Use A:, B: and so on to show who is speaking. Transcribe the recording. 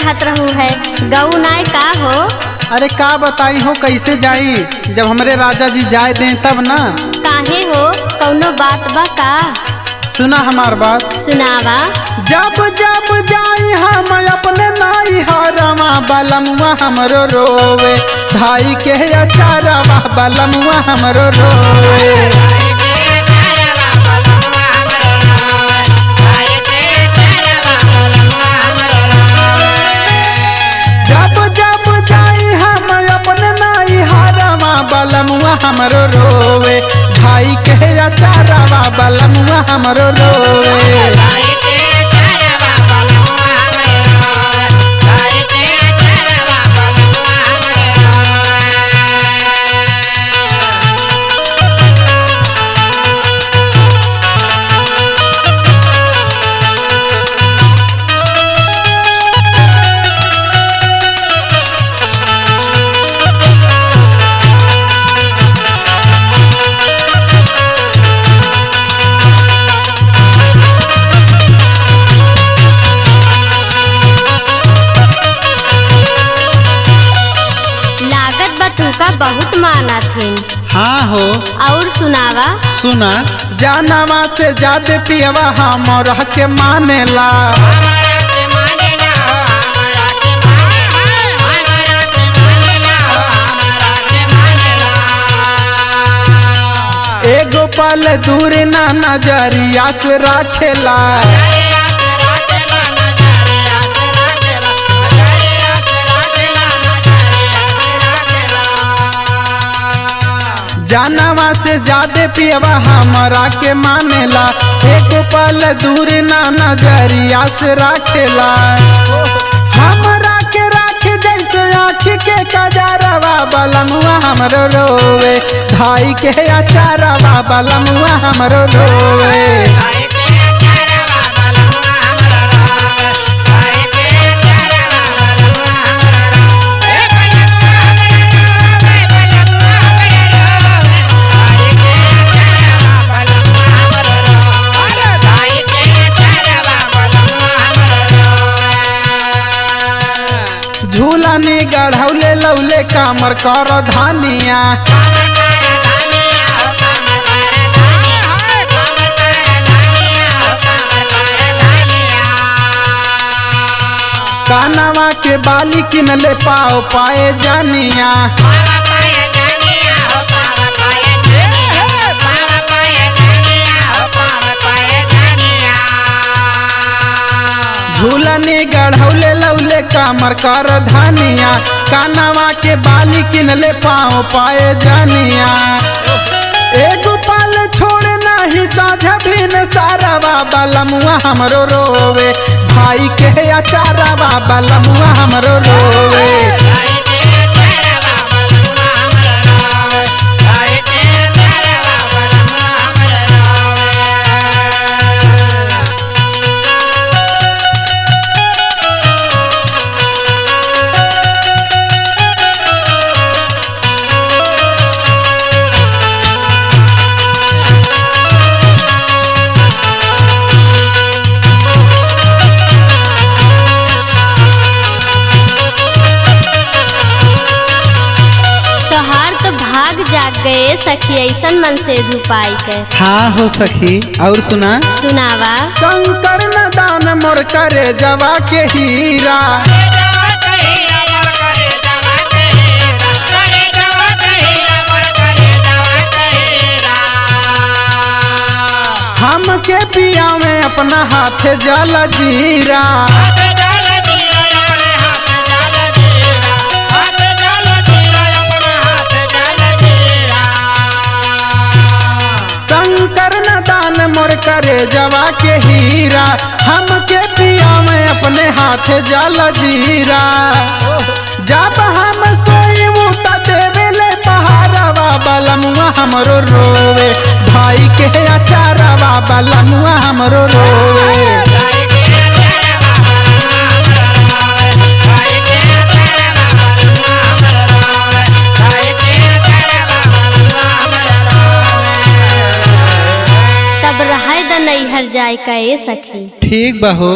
A: चाहत रहू है गऊ नाय का हो।
B: अरे का बताई हो कैसे जाई, जब हमरे राजा जी जाए दें तब ना।
A: काहे हो, कौनो बात बा का?
B: सुना हमार बात।
A: सुनावा।
B: जब जब जाई हम अपने नाई हरवा बलमुआ हमरो रोवे, भाई के अचारवा बलमुआ हमरो रोवे। जब जब जाई हम अपने नाई हरवा बलमुआ हमरो रोवे, भाई के अचारवा बलमुआ हमरो रोवे।
A: तुका बहुत माना थे।
B: हाँ हो।
A: और सुनावा।
B: सुना। जानवा से ज्यादा पियवा हमरा के मानेला, एगो पल दूर ना नजरिया से रखेला। जानवा से ज्यादा पियवा हमरा के मानेला, एक पल दूर ना नजरिया से रखेला। हमरा के राख जैसे आँख के कजरवा बलमुआ हमरो रोवे, भाई के अचारवा बलमुआ हमरो रोवे। झूलनी गढ़ौले लौले कामर कर धानिया, कानवा के बाली किनले पाओ पाए जानिया। झूलनी गढ़ौले लौले कामर कर धानिया, कानवा के बाली किनले पाओ पाए जानिया। एगो पल छोड़ नहीं साझा बिन सारवा बलमुआ हमरो रोवे, भाई के अचारवा बलमुआ हमरो रोवे।
A: जाग गए सखी ऐसन मन से झुपाई के।
B: हाँ हो सखी। और सुना।
A: सुनावा।
B: शंकर न दान मोर करे जवा के हीरा, हम के पिया में अपना हाथ जल जीरा। शंकर न दान मोर करे जवा के हीरा, हम के पिया में अपने हाथ जल जीरा। जब हम सोई त देवेले पहाड़वा बलमुआ हमरो रोवे, भाई के अचारवा बलमुआ हमरो रोवे।
A: नैहर जाए का सखी।
B: ठीक बा हो।